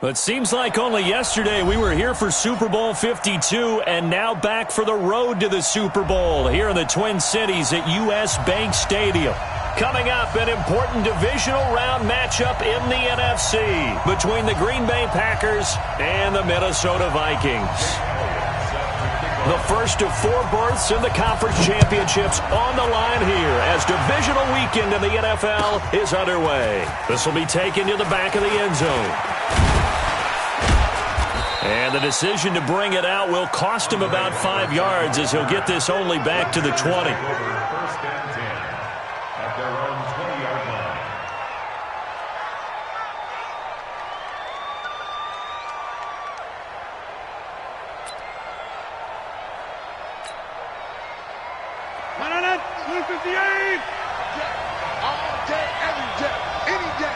It seems like only yesterday we were here for Super Bowl 52 and now back for the road to the Super Bowl here in the Twin Cities at U.S. Bank Stadium. Coming up, an important divisional round matchup in the NFC between the Green Bay Packers and the Minnesota Vikings. The first of 4 berths in the conference championships on the line here as divisional weekend in the NFL is underway. This will be taken to the back of the end zone. And the decision to bring it out will cost him about 5 yards as he'll get this only back to the 20. First and 10 at their own 20-yard line. Run it, 258. All day, every day, any day.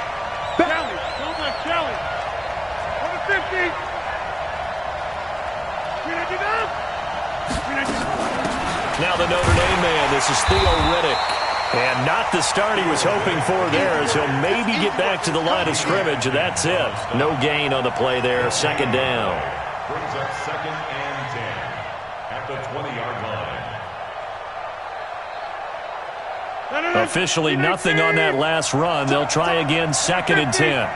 Kelly, so much Kelly. 150. Now the Notre Dame man, this is Theo Riddick. And not the start he was hoping for there as he'll maybe get back to the line of scrimmage, and that's it. No gain on the play there, second down. Brings up second and 10 at the 20-yard line. Officially nothing on that last run. They'll try again, second and 10.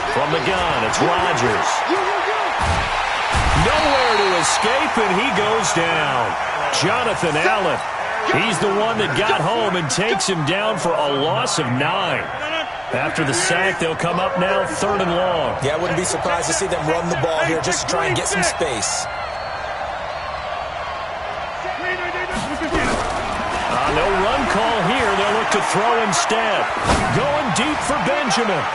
From the gun, it's Rodgers. Nowhere to escape, and he goes down. Jonathan Allen. He's the one that got home and takes him down for a loss of 9. After the sack, they'll come up now 3rd and long. Yeah, I wouldn't be surprised to see them run the ball here just to try and get some space. No run call here. They'll look to throw instead. Going deep for Benjamin.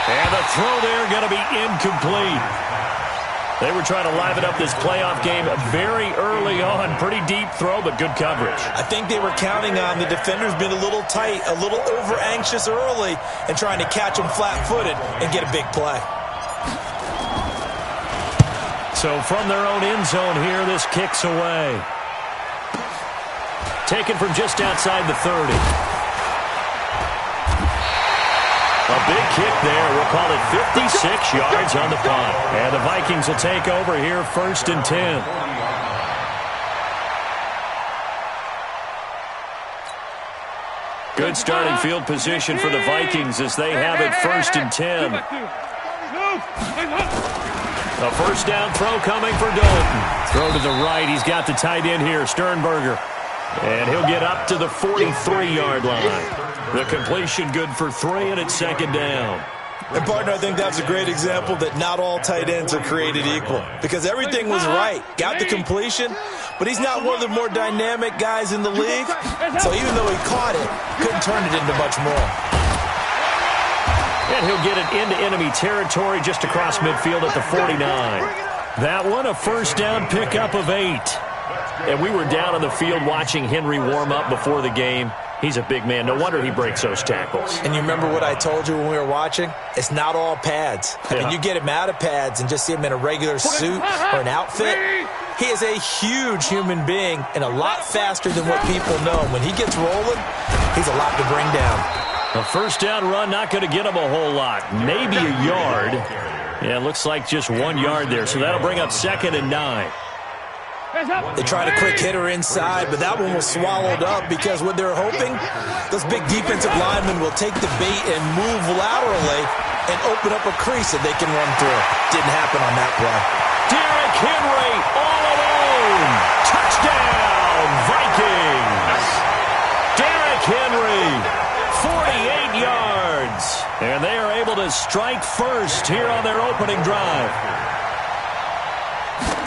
And the throw there going to be incomplete. They were trying to liven up this playoff game very early on. Pretty deep throw, but good coverage. I think they were counting on the defenders being a little tight, a little over-anxious early, and trying to catch them flat-footed and get a big play. So from their own end zone here, this kicks away. Taken from just outside the 30. A big kick there. We'll call it 56 yards on the punt. And the Vikings will take over here, 1st and 10. Good starting field position for the Vikings as they have it 1st and 10. A first down throw coming for Dalton. Throw to the right. He's got the tight end here, Sternberger. And he'll get up to the 43-yard line. The completion good for 3, and it's 2nd down. And, partner, I think that's a great example that not all tight ends are created equal. Because everything was right. Got the completion, but he's not one of the more dynamic guys in the league. So even though he caught it, couldn't turn it into much more. And he'll get it into enemy territory just across midfield at the 49. That one, a first down pickup of 8. And we were down on the field watching Henry warm up before the game. He's a big man. No wonder he breaks those tackles. And you remember what I told you when we were watching? It's not all pads. I mean, you get him out of pads and just see him in a regular suit or an outfit. He is a huge human being and a lot faster than what people know. When he gets rolling, he's a lot to bring down. A first down run not going to get him a whole lot. Maybe a yard. Yeah, it looks like just 1 yard there. So that'll bring up 2nd and 9. They tried a quick hitter inside, but that one was swallowed up because what they're hoping, those big defensive linemen will take the bait and move laterally and open up a crease that they can run through. Didn't happen on that play. Derrick Henry all alone. Touchdown, Vikings. Derrick Henry, 48 yards. And they are able to strike first here on their opening drive.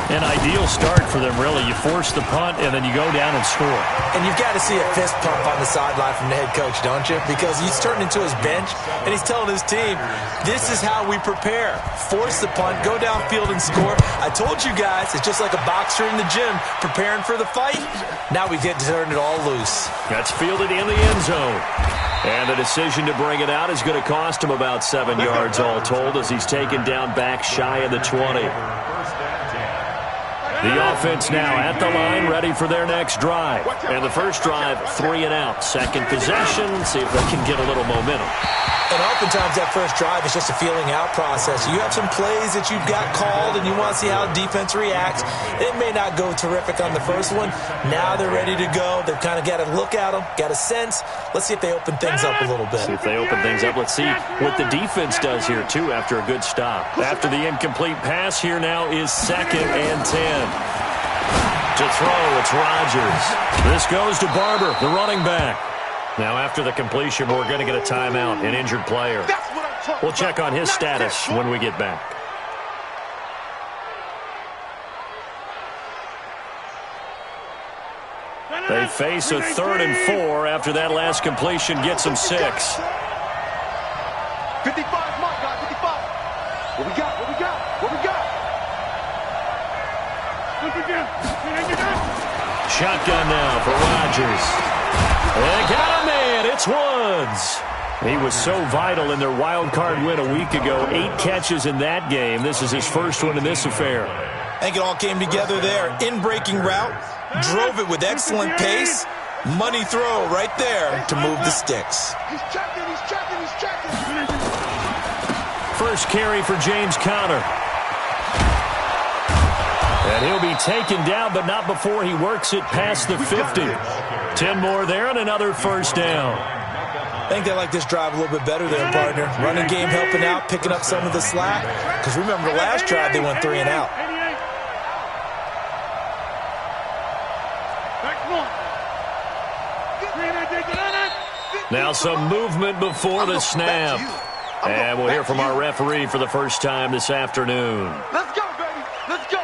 An ideal start for them, really. You force the punt, and then you go down and score. And you've got to see a fist pump on the sideline from the head coach, don't you? Because he's turned into his bench, and he's telling his team, this is how we prepare. Force the punt, go downfield and score. I told you guys, it's just like a boxer in the gym preparing for the fight. Now we get to turn it all loose. That's fielded in the end zone. And the decision to bring it out is going to cost him about 7 yards all told as he's taken down back shy of the 20. The offense now at the line, ready for their next drive. And the first drive, 3 and out. Second possession, see if they can get a little momentum. And oftentimes that first drive is just a feeling out process. You have some plays that you've got called and you want to see how defense reacts. It may not go terrific on the first one. Now they're ready to go. They've kind of got to look at them, got a sense. Let's see if they open things up a little bit. See if they open things up. Let's see what the defense does here, too, after a good stop. After the incomplete pass, here now is 2nd and 10. To throw, it's Rodgers. This goes to Barber, the running back. Now, after the completion, we're going to get a timeout, an injured player. We'll check on his status when we get back. They face a 3rd and 4 after that last completion gets them 6. 55, my God, 55. What we got? What we got? What we got? Shotgun now for Rodgers. They got a man. It's Woods. He was so vital in their wild card win a week ago. 8 catches in that game. This is his first one in this affair. I think it all came together there. In-breaking route, drove it with excellent pace. Money throw right there to move the sticks. He's checking, he's checking, he's checking. First carry for James Conner. And he'll be taken down, but not before he works it past the 50. 10 more there and another first down. I think they like this drive a little bit better there, partner. Running game helping out, picking up some of the slack. Because remember the last drive, they went 3 and out. Now some movement before the snap. And we'll hear from our referee for the first time this afternoon. Let's go, baby. Let's go.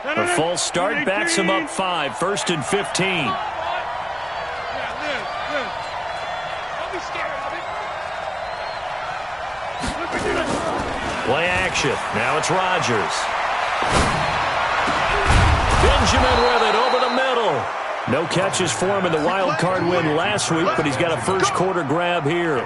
A false start backs him up 5. 1st and 15. Play action. Now it's Rodgers. Benjamin with it over the middle. No catches for him in the wild card win last week, but he's got a first quarter grab here.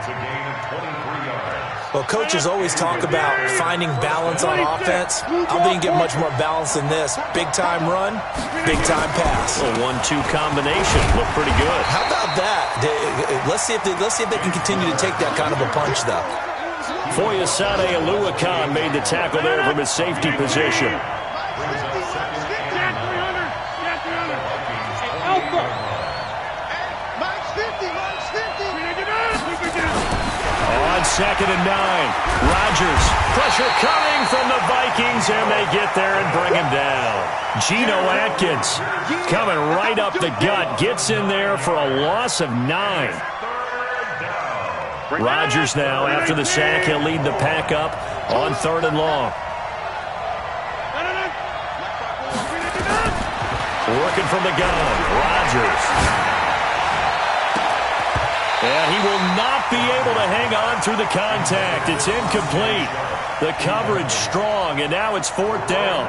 Well, coaches always talk about finding balance on offense. I don't think you get much more balance than this. Big-time run, big-time pass. A 1-2 combination. Looked pretty good. How about that? Let's see if they can continue to take that kind of a punch, though. Foyesade Aluakan made the tackle there from his safety position. On 2nd and 9, Rodgers. Pressure coming from the Vikings, and they get there and bring him down. Geno Atkins coming right up the gut. Gets in there for a loss of 9. Rodgers now, after the sack, he'll lead the pack up on 3rd and long. Working from the gun, Rodgers. And he will not be able to hang on through the contact. It's incomplete. The coverage strong, and now it's 4th down.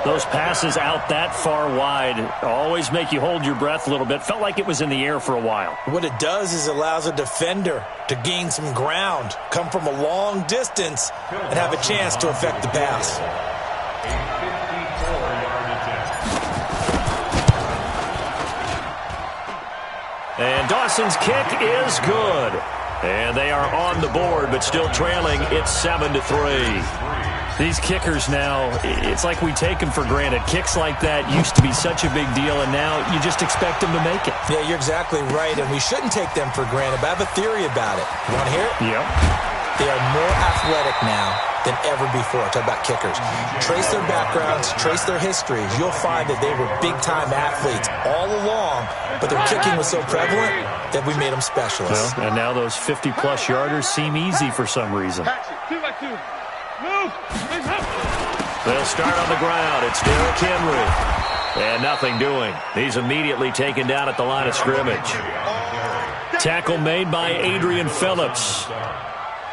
Those passes out that far wide always make you hold your breath a little bit. Felt like it was in the air for a while. What it does is it allows a defender to gain some ground, come from a long distance, and have a chance to affect the pass. And Dawson's kick is good. And they are on the board, but still trailing. It's 7-3. These kickers now, it's like we take them for granted. Kicks like that used to be such a big deal, and now you just expect them to make it. Yeah, you're exactly right, and we shouldn't take them for granted, but I have a theory about it. You want to hear it? Yep. They are more athletic now than ever before. Talk about kickers. Trace their backgrounds, trace their histories. You'll find that they were big-time athletes all along, but their kicking was so prevalent that we made them specialists. Well, and now those 50-plus yarders seem easy for some reason. 2-by-2. Move. They'll start on the ground. It's Derrick Henry. And nothing doing. He's immediately taken down at the line of scrimmage. Tackle made by Adrian Phillips.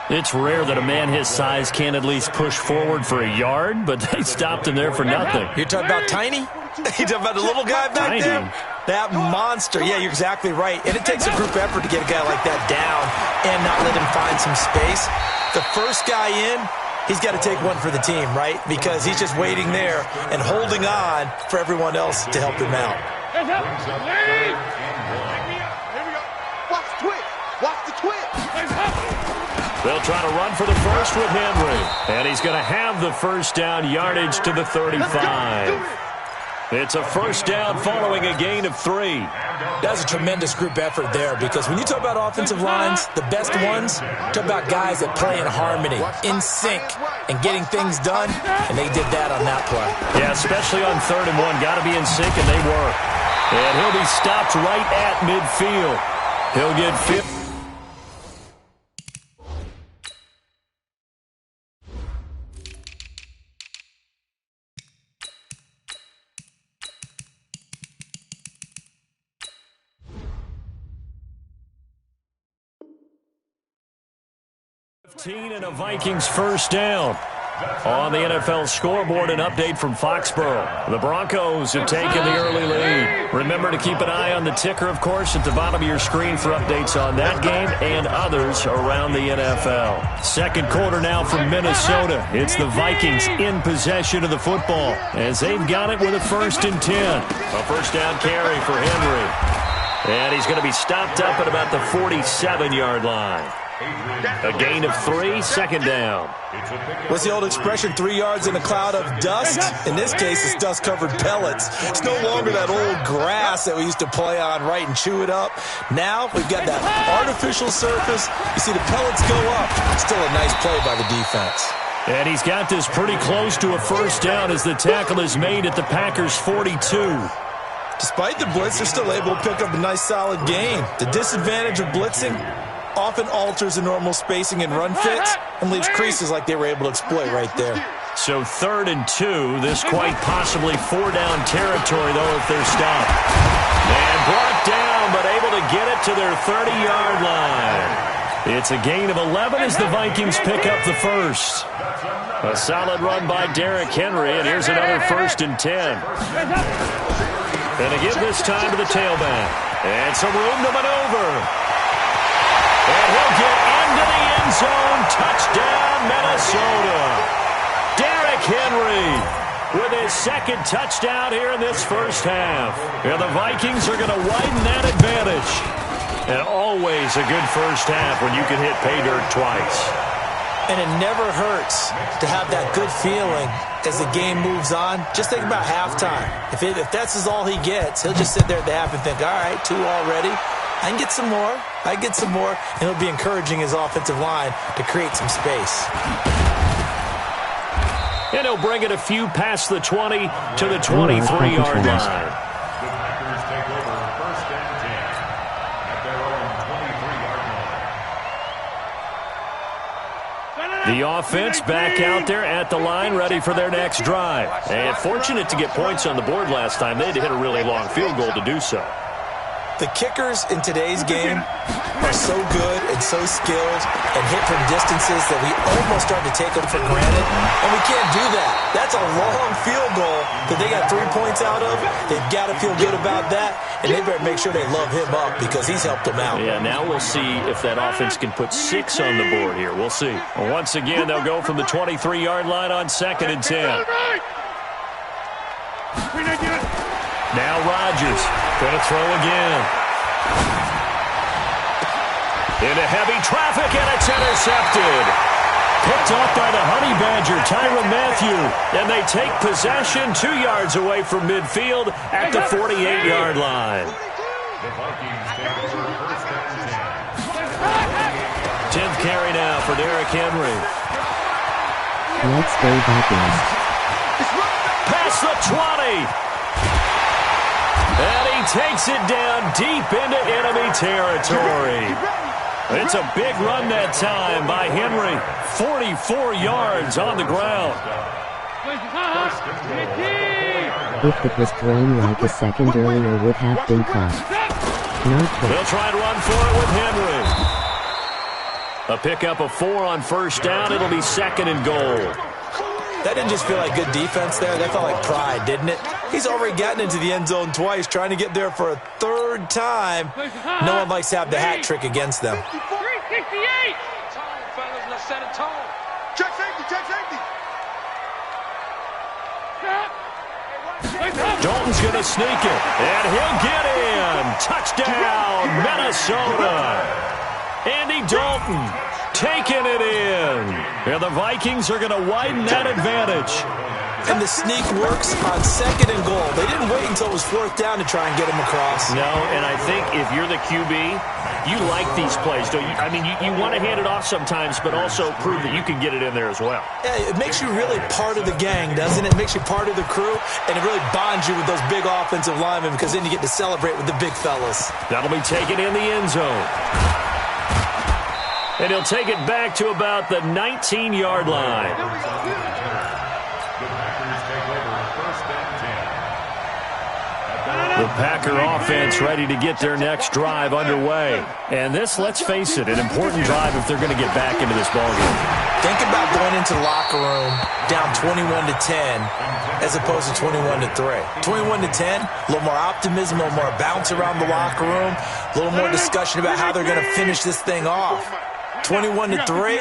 It's rare that a man his size can at least push forward for a yard, but they stopped him there for nothing. You're talking about tiny? You talking about the little guy back Tiny. there? That monster. Yeah, you're exactly right. And it takes a group effort to get a guy like that down and not let him find some space. The first guy in, he's got to take one for the team, right? Because he's just waiting there and holding on for everyone else to help him out. Here we go. Watch the twitch. Watch the twitch. They'll try to run for the first with Henry. And he's going to have the first down, yardage to the 35. It's a first down following a gain of 3. That's a tremendous group effort there, because when you talk about offensive lines, the best ones, talk about guys that play in harmony, in sync, and getting things done, and they did that on that play. Yeah, especially on 3rd and 1. Got to be in sync, and they were. And he'll be stopped right at midfield. He'll get 50. 15 and a Vikings first down. On the NFL scoreboard, an update from Foxborough. The Broncos have taken the early lead. Remember to keep an eye on the ticker, of course, at the bottom of your screen for updates on that game and others around the NFL. Second quarter now from Minnesota. It's the Vikings in possession of the football as they've got it with a 1st and 10. A first down carry for Henry. And he's going to be stopped up at about the 47-yard line. A gain of 3, second down. What's the old expression, 3 yards in a cloud of dust? In this case, it's dust-covered pellets. It's no longer that old grass that we used to play on, right, and chew it up. Now we've got that artificial surface. You see the pellets go up. Still a nice play by the defense. And he's got this pretty close to a first down as the tackle is made at the Packers' 42. Despite the blitz, they're still able to pick up a nice solid gain. The disadvantage of blitzing often alters the normal spacing and run fits and leaves creases like they were able to exploit right there. So 3rd and 2, this quite possibly 4-down territory, though, if they're stopped. And brought down, but able to get it to their 30-yard line. It's a gain of 11 as the Vikings pick up the first. A solid run by Derrick Henry, and here's another 1st and 10. And again this time to the tailback. And some room to maneuver. And he'll get into the end zone. Touchdown, Minnesota. Derrick Henry with his 2nd touchdown here in this first half. And the Vikings are going to widen that advantage. And always a good first half when you can hit pay dirt twice. And it never hurts to have that good feeling as the game moves on. Just think about halftime. If that's all he gets, he'll just sit there at the half and think, all right, 2 already. I can get some more. I get some more. And he'll be encouraging his offensive line to create some space. And he'll bring it a few past the 20 to the 23-yard line. The Packers take over 1st and 10 at their own 23-yard line. The offense back out there at the line, ready for their next drive. And fortunate to get points on the board last time. They had to hit a really long field goal to do so. The kickers in today's game are so good and so skilled and hit from distances that we almost start to take them for granted, and we can't do that. That's a long field goal that they got 3 points out of. They've got to feel good about that, and they better make sure they love him up because he's helped them out. Yeah, now we'll see if that offense can put 6 on the board here. We'll see. Once again, they'll go from the 23-yard line on 2nd and 10. Now Rodgers going to throw again. Into heavy traffic, and it's intercepted. Picked off by the Honey Badger, Tyrann Mathieu. And they take possession 2 yards away from midfield at the 48-yard line. The Vikings take over 1st and 10. 10th carry now for Derrick Henry. Let's go Vikings. Past the 20. And he takes it down deep into enemy territory. It's a big run that time by Henry. 44 yards on the ground. If it was thrown like a second earlier would have been caught. They'll try and run for it with Henry. A pickup of 4 on first down. It'll be 2nd and goal. That didn't just feel like good defense there. That felt like pride, didn't it? He's already gotten into the end zone twice, trying to get there for a third time. No one likes to have the hat trick against them. 368. Tone, fellas. Let's set a tone. Check safety. Check safety. Dalton's going to sneak it, and he'll get in. Touchdown, Minnesota. Andy Dalton taking it in. And the Vikings are going to widen that advantage. And the sneak works on 2nd and goal. They didn't wait until it was 4th down to try and get him across. No, and I think if you're the QB, you like these plays, don't you? I mean, you want to hand it off sometimes, but also prove that you can get it in there as well. Yeah, it makes you really part of the gang, doesn't it? It makes you part of the crew, and it really bonds you with those big offensive linemen because then you get to celebrate with the big fellas. That'll be taken in the end zone. And he'll take it back to about the 19-yard line. The Packer offense ready to get their next drive underway. And this, let's face it, an important drive if they're going to get back into this ballgame. Think about going into the locker room down 21-10 as opposed to 21-3. 21-10, a little more optimism, a little more bounce around the locker room, a little more discussion about how they're going to finish this thing off. 21-3,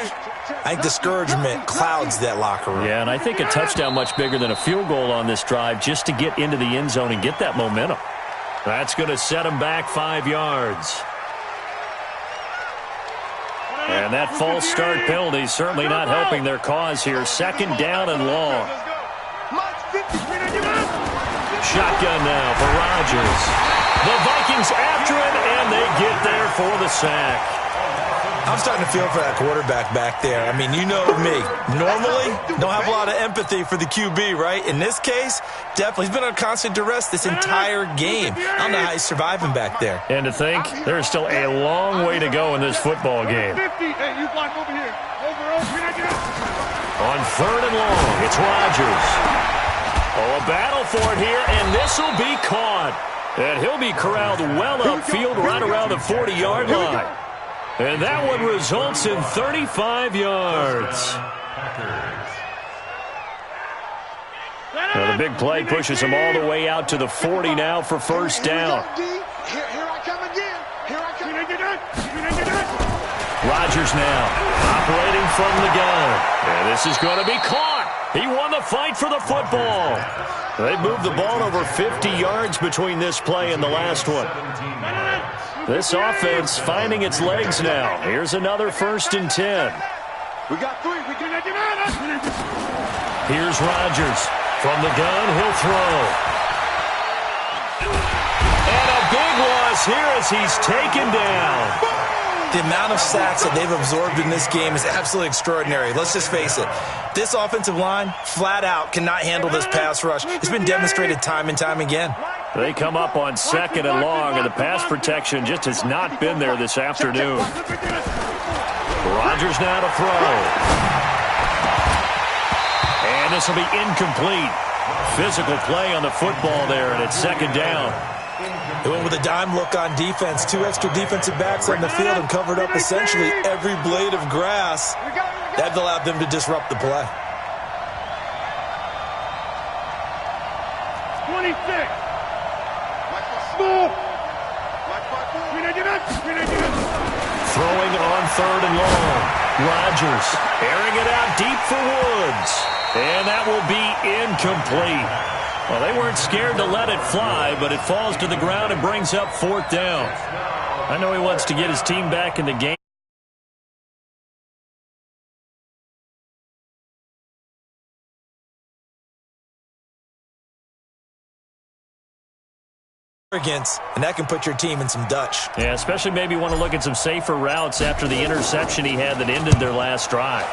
I think discouragement clouds that locker room. Yeah, and I think a touchdown much bigger than a field goal on this drive just to get into the end zone and get that momentum. That's going to set them back 5 yards. And that false start penalty certainly not helping their cause here. 2nd down and long. Shotgun now for Rodgers. The Vikings after it, and they get there for the sack. I'm starting to feel for that quarterback back there. I mean, you know me. Normally, don't have a lot of empathy for the QB, right? In this case, definitely. He's been on constant duress this entire game. I don't know how he's surviving back there. And to think, there's still a long way to go in this football game. Hey, you block over here. On 3rd and long, it's Rodgers. Oh, a battle for it here, and this will be caught. And he'll be corralled well upfield right around the 40-yard line. And that one results in 35 yards. Now the big play pushes him all the way out to the 40 now for 1st down. Here I come again. Here I come. Rodgers now operating from the gun. And this is going to be caught. He won the fight for the football. They moved the ball over 50 yards between this play and the last one. This offense finding its legs now. Here's another 1st and 10. We got 3. Here's Rodgers. From the gun, he'll throw. And a big loss here as he's taken down. The amount of sacks that they've absorbed in this game is absolutely extraordinary. Let's just face it. This offensive line, flat out, cannot handle this pass rush. It's been demonstrated time and time again. They come up on 2nd and long, and the pass protection just has not been there this afternoon. Rodgers now to throw. And this will be incomplete. Physical play on the football there, and it's 2nd down. They went with a dime look on defense. 2 extra defensive backs on the field and covered up essentially every blade of grass. That allowed them to disrupt the play. 26. Throwing on 3rd and long. Rodgers airing it out deep for Woods. And that will be incomplete. Well, they weren't scared to let it fly, but it falls to the ground and brings up 4th down. I know he wants to get his team back in the game. And that can put your team in some Dutch. Yeah, especially maybe want to look at some safer routes after the interception he had that ended their last drive.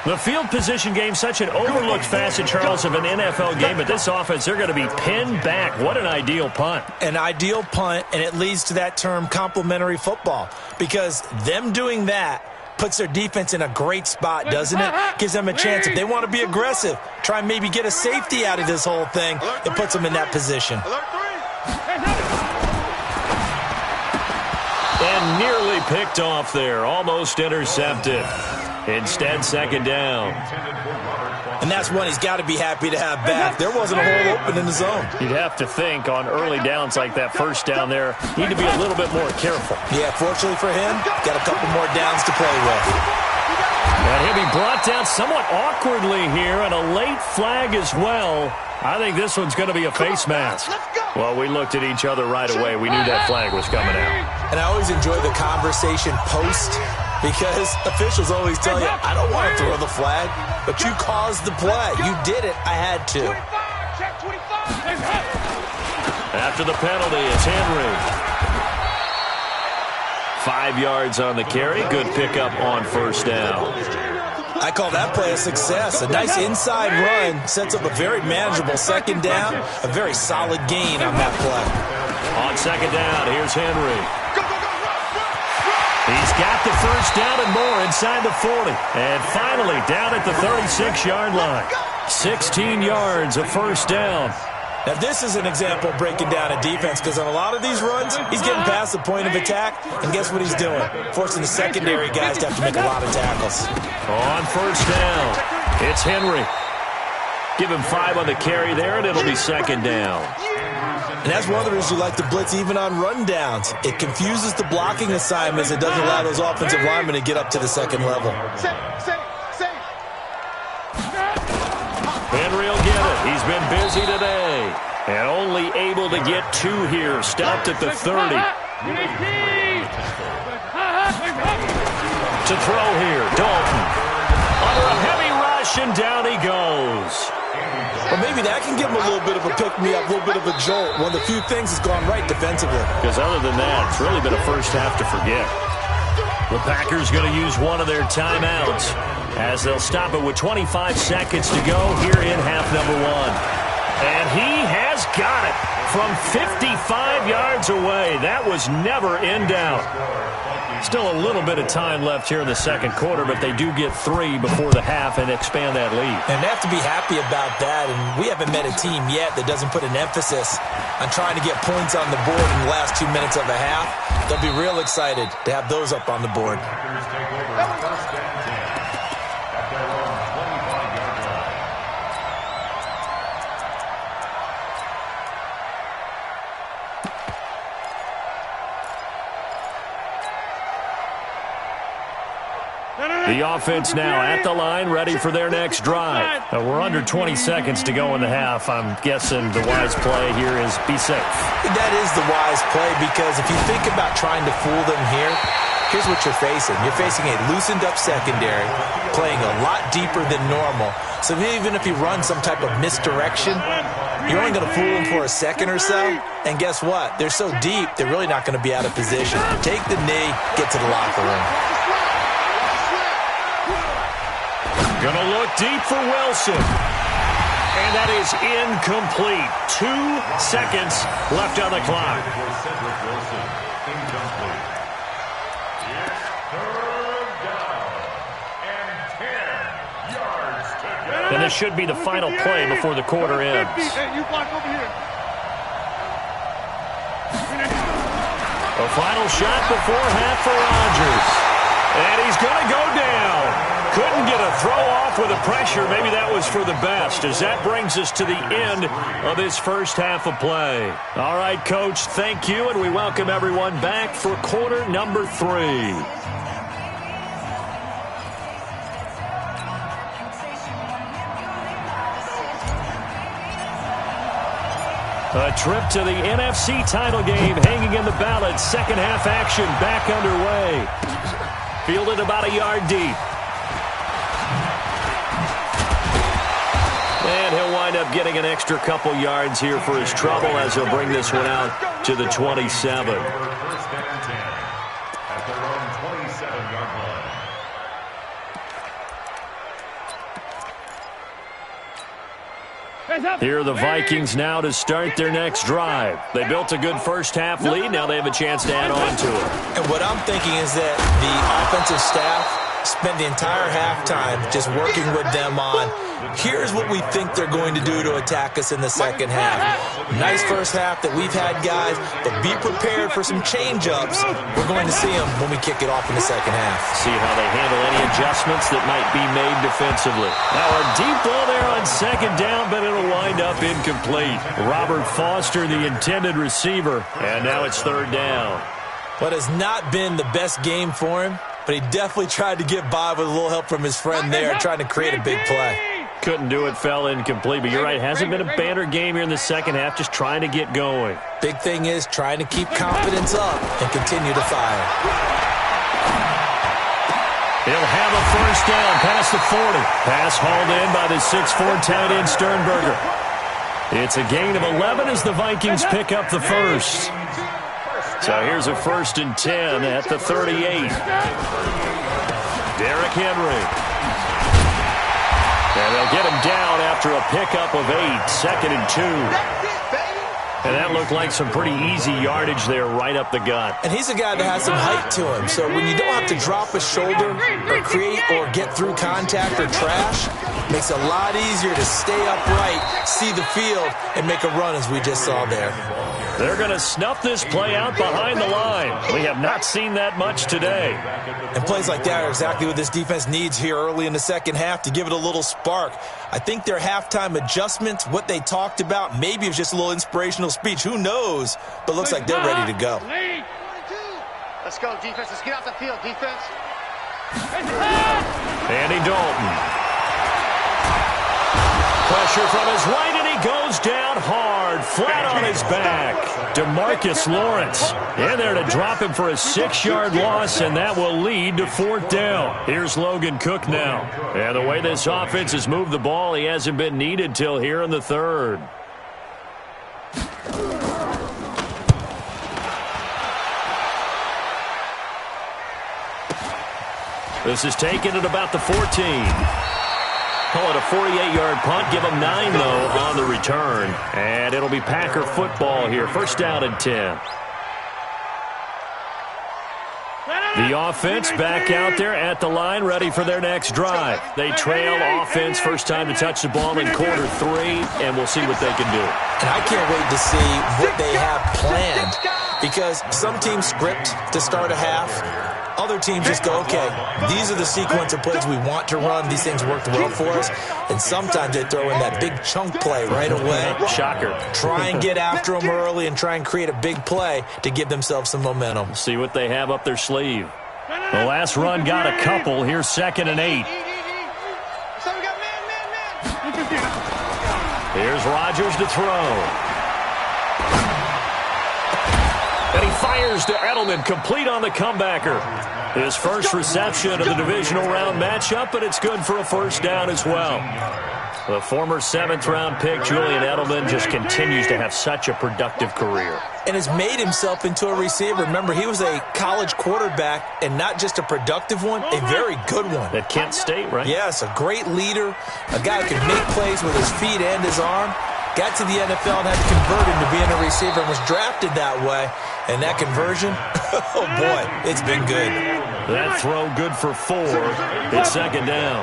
The field position game, such an overlooked facet, Charles, of an NFL game, but this offense, they're going to be pinned back. What an ideal punt. An ideal punt, and it leads to that term complementary football, because them doing that puts their defense in a great spot, doesn't it? Gives them a chance. If they want to be aggressive, try and maybe get a safety out of this whole thing, it puts them in that position. And nearly picked off there, almost intercepted. Instead, second down. And that's one he's got to be happy to have back. There wasn't a hole open in the zone. You'd have to think on early downs like that first down there, need to be a little bit more careful. Yeah, fortunately for him, got a couple more downs to play with. And he'll be brought down somewhat awkwardly here, and a late flag as well. I think this one's going to be a face mask. Well, we looked at each other right away. We knew that flag was coming out. And I always enjoy the conversation post, because officials always tell you, I don't want to throw the flag, but you caused the play. You did it. I had to. After the penalty, it's Henry. 5 yards on the carry. Good pickup on first down. I call that play a success. A nice inside run sets up a very manageable second down. A very solid gain on that play. On second down, here's Henry. He's got the first down and more inside the 40. And finally down at the 36-yard line. 16 yards of first down. Now, this is an example of breaking down a defense, because on a lot of these runs, he's getting past the point of attack, and guess what he's doing? Forcing the secondary guys to have to make a lot of tackles. On first down, it's Henry. Give him 5 on the carry there, and it'll be second down. And that's one of the reasons you like to blitz even on rundowns. It confuses the blocking assignments. It doesn't allow those offensive linemen to get up to the second level. Henry will get it. He's been busy today. And only able to get 2 here. Stopped at the 30. To throw here, Dalton. Under a heavy rush, and down he goes. Well, maybe that can give him a little bit of a pick-me-up, a little bit of a jolt. One of the few things that's gone right defensively. Because other than that, it's really been a first half to forget. The Packers going to use one of their timeouts as they'll stop it with 25 seconds to go here in half number 1. And he has got it from 55 yards away. That was never in doubt. Still a little bit of time left here in the second quarter, but they do get 3 before the half and expand that lead. And they have to be happy about that, and we haven't met a team yet that doesn't put an emphasis on trying to get points on the board in the last 2 minutes of the half. They'll be real excited to have those up on the board. The offense now at the line, ready for their next drive. We're under 20 seconds to go in the half. I'm guessing the wise play here is be safe. That is the wise play, because if you think about trying to fool them here, here's what you're facing. You're facing a loosened-up secondary, playing a lot deeper than normal. So even if you run some type of misdirection, you're only going to fool them for a second or so. And guess what? They're so deep, they're really not going to be out of position. Take the knee, get to the locker room. Going to look deep for Wilson. And that is incomplete. 2 seconds left on the clock. And this should be the final play before the quarter ends. A final shot before half for Rodgers. And he's going to go down. Couldn't get a throw off with the pressure. Maybe that was for the best, as that brings us to the end of this first half of play. All right, Coach, thank you, and we welcome everyone back for quarter number 3. A trip to the NFC title game hanging in the balance. Second half action back underway. Fielded about a yard deep. And he'll wind up getting an extra couple yards here for his trouble as he'll bring this one out to the 27. Here are the Vikings now to start their next drive. They built a good first half lead. Now they have a chance to add on to it. And what I'm thinking is that the offensive staff spent the entire halftime just working with them on, here's what we think they're going to do to attack us in the second half. Nice first half that we've had, guys, but be prepared for some change-ups. We're going to see them when we kick it off in the second half. See how they handle any adjustments that might be made defensively. Now a deep ball there on second down, but it'll wind up incomplete. Robert Foster, the intended receiver, and now it's third down. What has not been the best game for him, but he definitely tried to get by with a little help from his friend there, trying to create a big play. Couldn't do it, fell incomplete, but you're right, hasn't been a banner game here in the second half, just trying to get going. Big thing is trying to keep confidence up and continue to fire. He'll have a first down past the 40. Pass hauled in by the 6'4" tight end Sternberger. It's a gain of 11 as the Vikings pick up the first. So here's a 1st and 10 at the 38. Derrick Henry. And they'll get him down after a pickup of 8, 2nd and 2. And that looked like some pretty easy yardage there right up the gut. And he's a guy that has some height to him. So when you don't have to drop a shoulder or create or get through contact or trash, makes it a lot easier to stay upright, see the field, and make a run as we just saw there. They're going to snuff this play out behind the line. We have not seen that much today. And plays like that are exactly what this defense needs here early in the second half to give it a little spark. I think their halftime adjustments, what they talked about, maybe it was just a little inspirational speech. Who knows? But looks like they're ready to go. Let's go, defense. Let's get off the field, defense. Andy Dalton. Pressure from his right, and he goes down hard, flat on his back. DeMarcus Lawrence in there to drop him for a 6-yard loss, and that will lead to 4th down. Here's Logan Cook now. And the way this offense has moved the ball, he hasn't been needed till here in the 3rd. This is taken at about the 14. Call it a 48-yard punt. Give them 9, though, on the return. And it'll be Packer football here. 1st down and 10. The offense back out there at the line, ready for their next drive. They trail offense, first time to touch the ball in quarter 3, and we'll see what they can do. And I can't wait to see what they have planned, because some teams script to start a half. Other teams just go, okay, these are the sequence of plays we want to run. These things worked well for us. And sometimes they throw in that big chunk play right away. Shocker. Try and get after them early and try and create a big play to give themselves some momentum. See what they have up their sleeve. The last run got a couple. Here's 2nd and 8. Here's Rodgers to throw. And he fires to Edelman, complete on the comebacker. His first reception of the divisional round matchup, but it's good for a 1st down as well. The former 7th-round pick, Julian Edelman, just continues to have such a productive career. And has made himself into a receiver. Remember, he was a college quarterback, and not just a productive one, a very good one. At Kent State, right? Yes, a great leader, a guy who can make plays with his feet and his arm. Got to the NFL and had to convert into being a receiver and was drafted that way. And that conversion, oh boy, it's been good. That throw good for 4. It's 2nd down.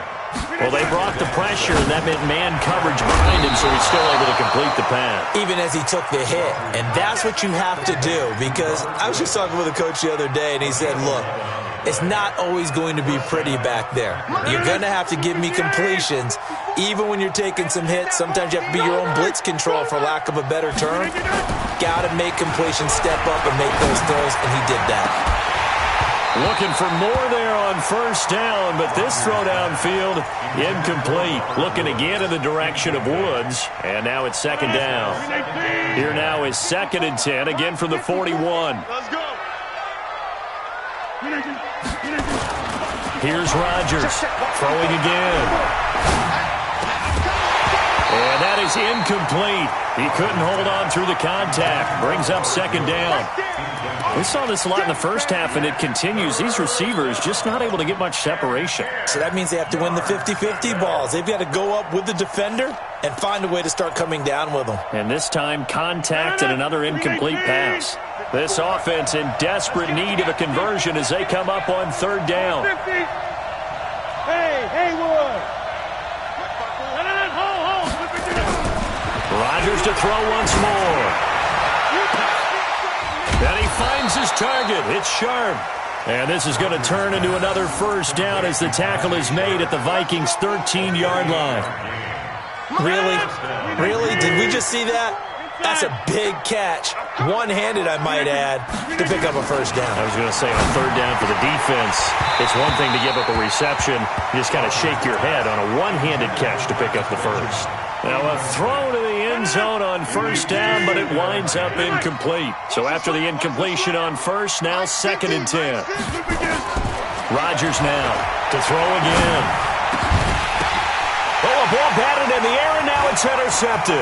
Well, they brought the pressure, and that meant man coverage behind him, so he's still able to complete the pass. Even as he took the hit. And that's what you have to do, because I was just talking with a coach the other day, and he said, look, it's not always going to be pretty back there. You're going to have to give me completions. Even when you're taking some hits, sometimes you have to be your own blitz control, for lack of a better term. Got to make completions, step up and make those throws, and he did that. Looking for more there on 1st down, but this throw downfield, incomplete. Looking again in the direction of Woods, and now it's 2nd down. Here now is 2nd and 10, again from the 41. Let's go. Here's Rodgers, throwing again. And that is incomplete. He couldn't hold on through the contact. Brings up 2nd down. We saw this a lot in the first half, and it continues. These receivers just not able to get much separation. So that means they have to win the 50-50 balls. They've got to go up with the defender and find a way to start coming down with them. And this time, contact and another incomplete pass. This offense in desperate need of a conversion as they come up on 3rd down. Hey, Haywood. Rodgers to throw once more. And he finds his target. It's sharp. And this is going to turn into another first down as the tackle is made at the Vikings' 13-yard line. Really? Really? Did we just see that? That's a big catch. One-handed, I might add, to pick up a first down. I was going to say on third down for the defense, it's one thing to give up a reception. You just kind of shake your head on a one-handed catch to pick up the first. Now a throw to the end zone on first down, but it winds up incomplete. So after the incompletion on first, now 2nd and 10. Rodgers now to throw again. Oh, a ball batted in the air, and now it's intercepted.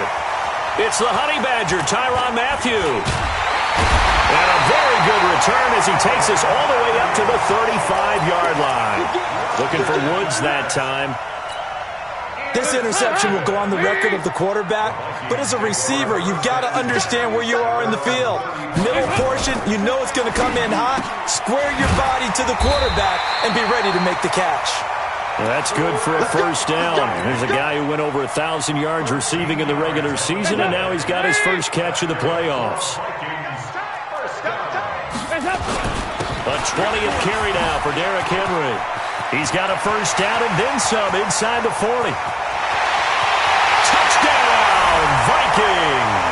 It's the Honey Badger, Tyrann Mathieu. And a very good return as he takes us all the way up to the 35-yard line. Looking for Woods that time. This interception will go on the record of the quarterback, but as a receiver, you've got to understand where you are in the field. Middle portion, you know it's going to come in hot. Square your body to the quarterback and be ready to make the catch. Well, that's good for a first down. There's a guy who went over 1,000 yards receiving in the regular season, and now he's got his first catch of the playoffs. A 20th carry now for Derrick Henry. He's got a first down and then some inside the 40. Touchdown, Vikings!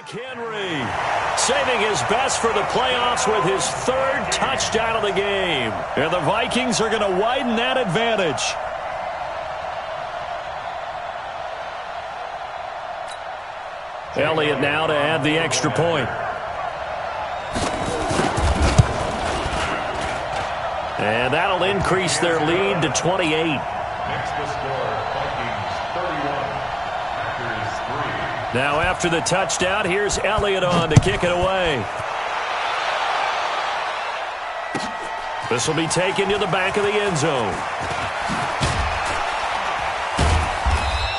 Henry saving his best for the playoffs with his 3rd touchdown of the game. And the Vikings are going to widen that advantage. Elliott now to add the extra point. And that'll increase their lead to 28. Next to score, Vikings 31, Packers 3. Now after the touchdown, here's Elliott on to kick it away. This will be taken to the back of the end zone.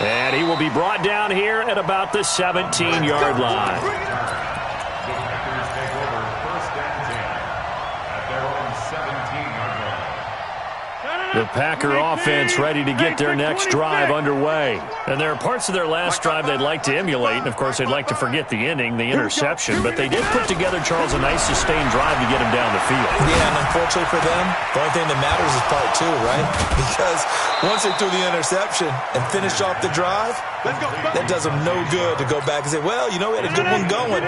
And he will be brought down here at about the 17-yard line. The Packers take over 1st and 10 at their own 17-yard line. The Packer offense ready to get their next drive underway. And there are parts of their last drive they'd like to emulate. And, of course, they'd like to forget the ending, the interception. But they did put together, Charles, a nice sustained drive to get him down the field. Yeah, and unfortunately for them, the only thing that matters is part 2, right? Because once they threw the interception and finished off the drive, that does them no good to go back and say, well, you know, we had a good one going.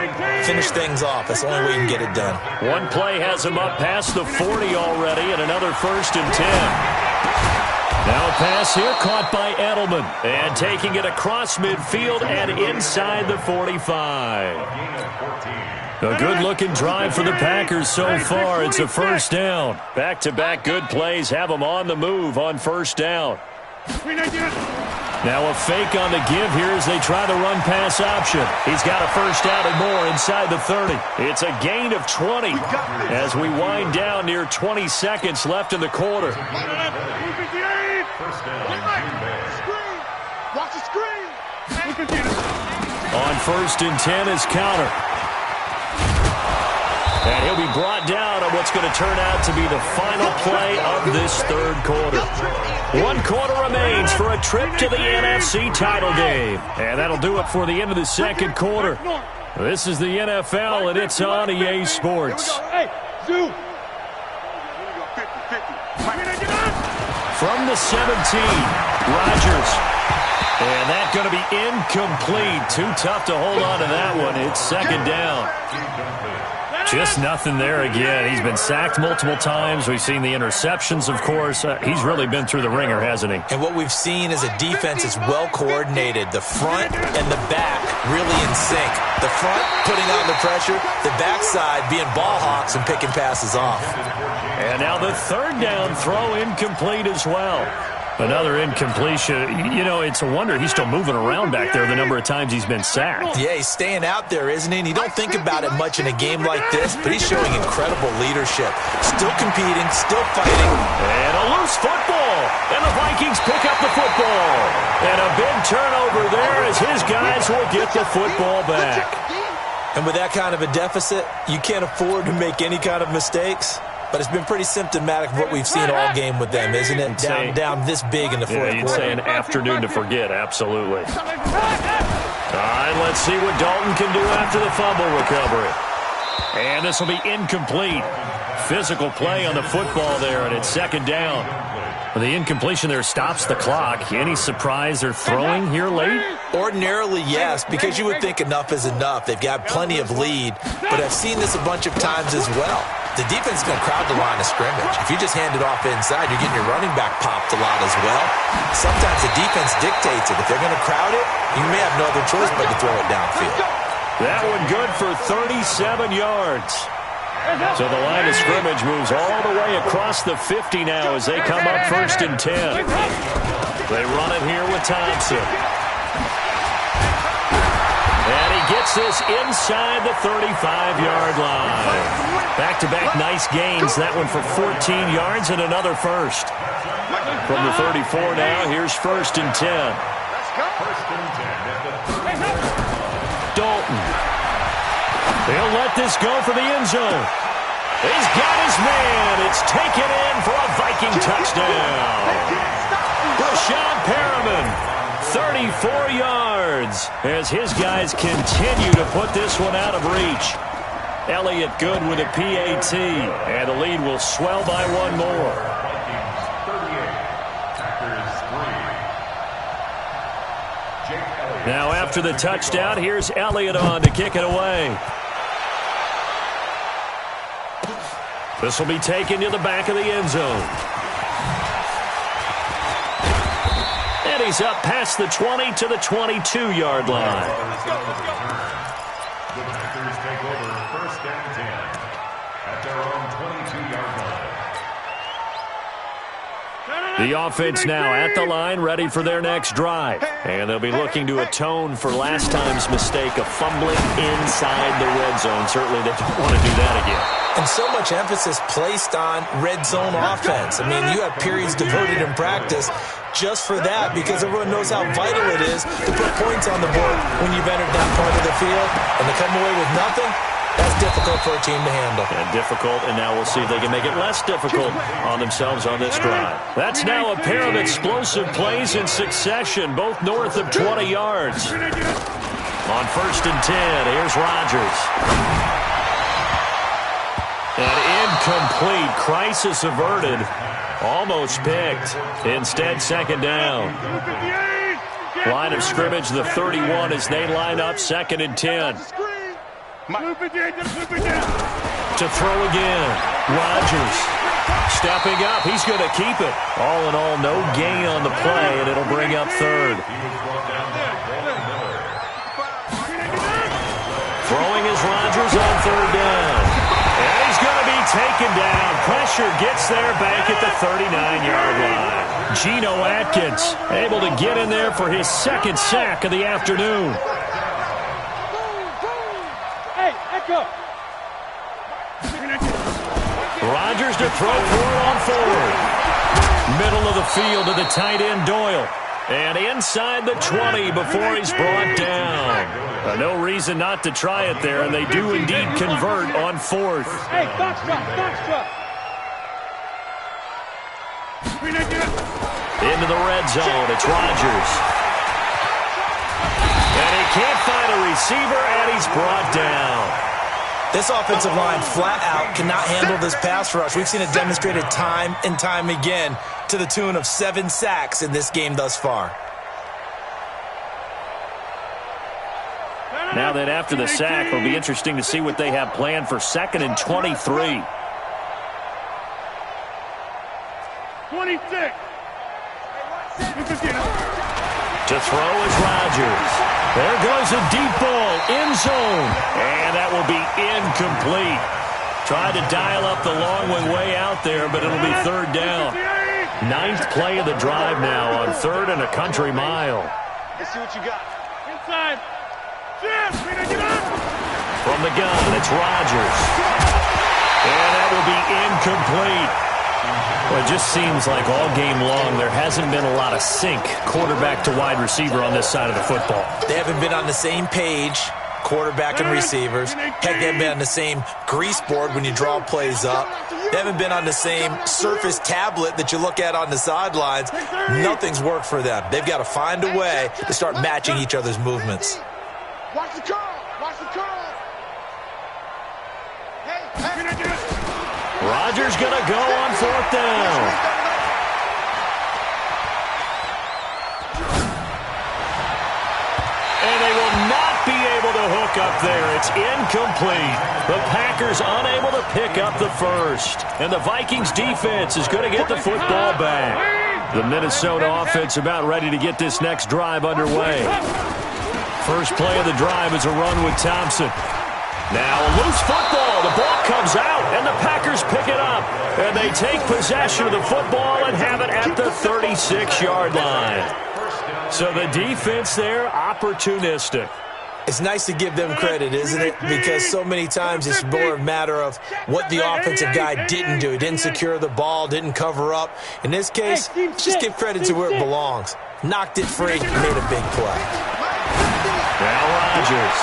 Finish things off. That's the only way you can get it done. One play has him up past the 40 already, and another 1st and 10. Now a pass here caught by Edelman. And taking it across midfield and inside the 45. A good-looking drive for the Packers so far. It's a first down. Back-to-back good plays have them on the move on first down. Now a fake on the give here as they try the run-pass option. He's got a first down and more inside the 30. It's a gain of 20 as we wind down near 20 seconds left in the quarter. First down, Green Bay. Watch the screen. On 1st and 10 is counter. And he'll be brought down on what's going to turn out to be the final play of this 3rd quarter. 1 quarter remains for a trip to the NFC title game. And that'll do it for the end of the 2nd quarter. This is the NFL, and it's on EA Sports. From the 17, Rodgers. And that's going to be incomplete. Too tough to hold on to that one. It's 2nd down. Just nothing there again. He's been sacked multiple times. We've seen the interceptions, of course. He's really been through the ringer, hasn't he? And what we've seen is a defense that's well coordinated. The front and the back really in sync. The front putting on the pressure, the backside being ball hawks and picking passes off. And now the 3rd down throw incomplete as well. Another incompletion. You know, it's a wonder he's still moving around back there the number of times he's been sacked. Yeah, he's staying out there, isn't he? And you don't think about it much in a game like this, but he's showing incredible leadership. Still competing, still fighting. And a loose football. And the Vikings pick up the football. And a big turnover there as his guys will get the football back. And with that kind of a deficit, you can't afford to make any kind of mistakes. But it's been pretty symptomatic of what we've seen all game with them, isn't it? Down this big in the fourth quarter. You'd say an afternoon to forget, absolutely. All right, let's see what Dalton can do after the fumble recovery. And this will be incomplete. Physical play on the football there, and it's second down. The incompletion there stops the clock. Any surprise they're throwing here late? Ordinarily, yes, because you would think enough is enough. They've got plenty of lead, but I've seen this a bunch of times as well. The defense is going to crowd the line of scrimmage. If you just hand it off inside, you're getting your running back popped a lot as well. Sometimes the defense dictates it. If they're going to crowd it, you may have no other choice but to throw it downfield. That one good for 37 yards. So the line of scrimmage moves all the way across the 50 now as they come up 1st and 10. They run it here with Thompson. And he gets this inside the 35-yard line. Back-to-back nice gains. That one for 14 yards and another first. From the 34 now, here's 1st and 10. Dalton. They'll let this go for the end zone. He's got his man. It's taken in for a Viking touchdown. Brashad Perriman, 34 yards, as his guys continue to put this one out of reach. Elliott good with a PAT, and the lead will swell by one more. Now after the touchdown, here's Elliott on to kick it away. This will be taken to the back of the end zone. And he's up past the 20 to the 22-yard line. The Packers take over 1st and 10 at their own 22-yard line. The offense now at the line, ready for their next drive. And they'll be looking to atone for last time's mistake of fumbling inside the red zone. Certainly they don't want to do that again. And so much emphasis placed on red zone offense. I mean, you have periods devoted in practice just for that because everyone knows how vital it is to put points on the board when you've entered that part of the field. And to come away with nothing, that's difficult for a team to handle. And difficult, and now we'll see if they can make it less difficult on themselves on this drive. That's now a pair of explosive plays in succession, both north of 20 yards. On 1st and 10, here's Rodgers. An incomplete, crisis averted, almost picked. Instead, second down. Line of scrimmage, the 31 as they line up 2nd and 10. To throw again, Rodgers stepping up. He's going to keep it. All in all, no gain on the play, and it'll bring up 3rd. Throwing is Rodgers on 3rd down. And he's going to be taken down. Pressure gets there back at the 39-yard line. Geno Atkins able to get in there for his 2nd sack of the afternoon. Hey, let go. Rodgers to throw for it on 4th. Middle of the field to the tight end Doyle. And inside the 20 before he's brought down. No reason not to try it there, and they do indeed convert on 4th. Hey, box drop, box drop. Into the red zone, it's Rodgers. And he can't find a receiver, and he's brought down. This offensive line flat out cannot handle this pass rush. We've seen it demonstrated time and time again to the tune of 7 sacks in this game thus far. Now that after the sack, it'll be interesting to see what they have planned for 2nd and 23. 26. To throw is Rodgers. There goes a deep ball, end zone, and that will be incomplete. Tried to dial up the long one way out there, but it'll be 3rd down. Ninth play of the drive now on 3rd and a country mile. Let's see what you got. Inside. Jim, get up. From the gun, it's Rodgers. And that will be incomplete. Well, it just seems like all game long there hasn't been a lot of sync quarterback to wide receiver on this side of the football. They haven't been on the same page, quarterback and receivers. Heck, they haven't been on the same grease board when you draw plays up. They haven't been on the same Surface tablet that you look at on the sidelines. Nothing's worked for them. They've got to find a way to start matching each other's movements. Watch the curl. Watch the curl. Rodgers going to go on 4th down. And they will not be able to hook up there. It's incomplete. The Packers unable to pick up the first. And the Vikings defense is going to get the football back. The Minnesota offense about ready to get this next drive underway. First play of the drive is a run with Thompson. Now a loose football. The ball comes out, and the Packers pick it up. And they take possession of the football and have it at the 36-yard line. So the defense there, opportunistic. It's nice to give them credit, isn't it? Because so many times it's more a matter of what the offensive guy didn't do. He didn't secure the ball, didn't cover up. In this case, just give credit to where it belongs. Knocked it free, made a big play. Now Rodgers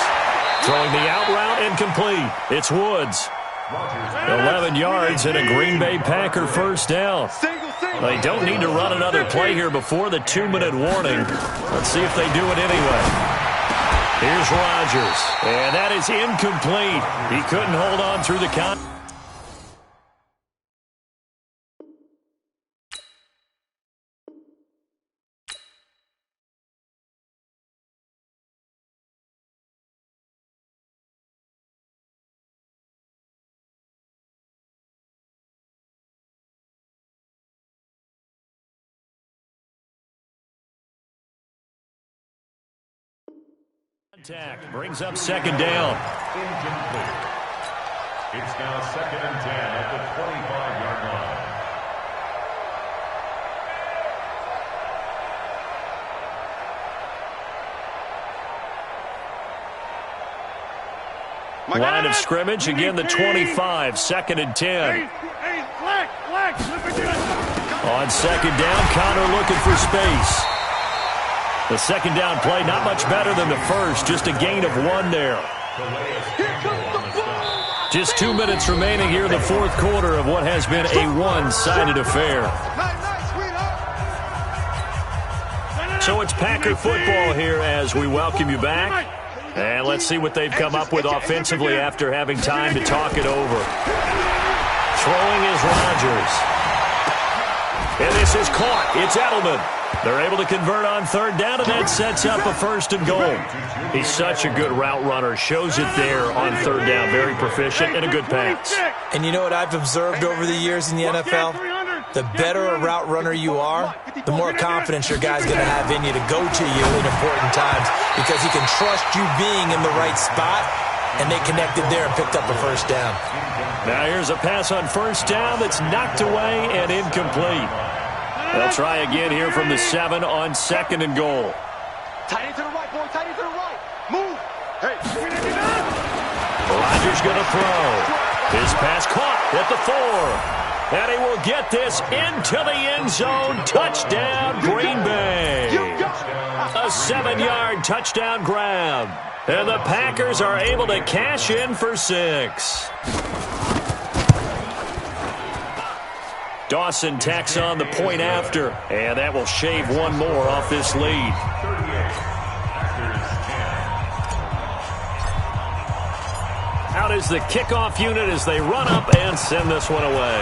throwing the out route incomplete. It's Woods. 11 yards and a Green Bay Packer first down. They don't need to run another play here before the 2-minute warning. Let's see if they do it anyway. Here's Rodgers, and that is incomplete. He couldn't hold on through the count. Contact brings up 2nd down. Incomplete. It's now 2nd and 10 at the 25-yard line. Line of scrimmage, again the 25, 2nd and 10. On 2nd down, Connor looking for space. The 2nd down play, not much better than the first, just a gain of 1 there. Just 2 minutes remaining here in the 4th quarter of what has been a one-sided affair. So it's Packer football here as we welcome you back. And let's see what they've come up with offensively after having time to talk it over. Throwing is Rodgers. And this is caught. It's Edelman. They're able to convert on 3rd down, and that sets up a 1st and goal. He's such a good route runner. Shows it there on 3rd down. Very proficient and a good pass. And you know what I've observed over the years in the NFL? The better a route runner you are, the more confidence your guy's going to have in you to go to you in important times because he can trust you being in the right spot, and they connected there and picked up a 1st down. Now here's a pass on 1st down that's knocked away and incomplete. They'll try again here from the 7 on 2nd and goal. Tight end to the right, boy. Tight end to the right. Move. Hey. Rodgers going to throw. His pass caught at the 4. And he will get this into the end zone. Touchdown, Green Bay. A 7-yard touchdown grab. And the Packers are able to cash in for 6. Dawson tacks on the point after, and that will shave 1 more off this lead. Out is the kickoff unit as they run up and send this one away.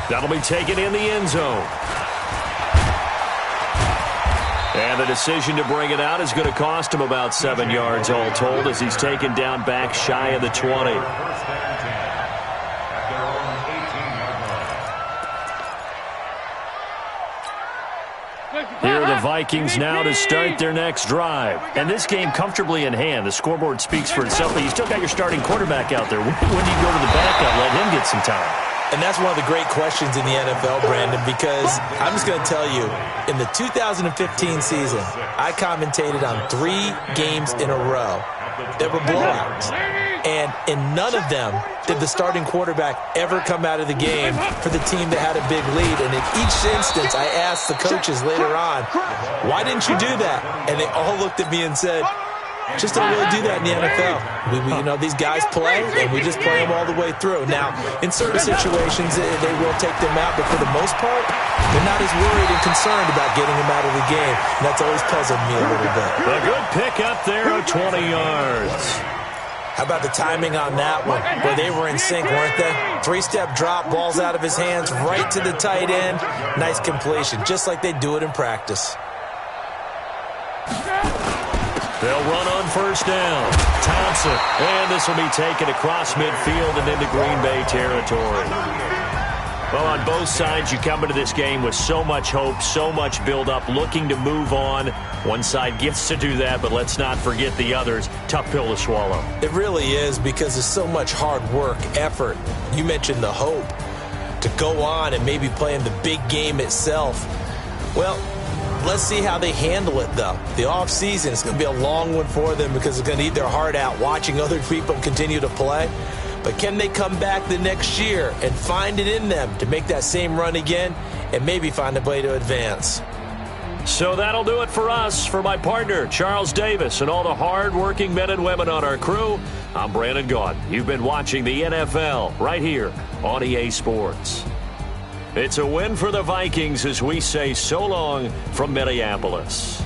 That'll be taken in the end zone. And the decision to bring it out is going to cost him about 7 yards all told as he's taken down back shy of the 20. Here are the Vikings now to start their next drive. And this game comfortably in hand. The scoreboard speaks for itself, but you still got your starting quarterback out there. When do you go to the backup, let him get some time? And that's one of the great questions in the NFL, Brandon, because I'm just going to tell you, in the 2015 season, I commentated on 3 games in a row that were blowouts. And in none of them did the starting quarterback ever come out of the game for the team that had a big lead. And in each instance, I asked the coaches later on, why didn't you do that? And they all looked at me and said, just don't really do that in the NFL. These guys play, and we just play them all the way through. Now, in certain situations, they will take them out, but for the most part, they're not as worried and concerned about getting them out of the game. And that's always puzzled me a little bit. A good pick up there of 20 yards. How about the timing on that one, where they were in sync, weren't they? 3-step drop, balls out of his hands, right to the tight end. Nice completion, just like they do it in practice. They'll run on first down. Thompson, and this will be taken across midfield and into Green Bay territory. Well, on both sides, you come into this game with so much hope, so much build-up, looking to move on. One side gets to do that, but let's not forget the others. Tough pill to swallow. It really is, because there's so much hard work, effort. You mentioned the hope to go on and maybe play in the big game itself. Well, let's see how they handle it, though. The offseason is going to be a long one for them because they're going to eat their heart out watching other people continue to play. But can they come back the next year and find it in them to make that same run again and maybe find a way to advance? So that'll do it for us. For my partner, Charles Davis, and all the hard-working men and women on our crew, I'm Brandon Gaudin. You've been watching the NFL right here on EA Sports. It's a win for the Vikings as we say so long from Minneapolis.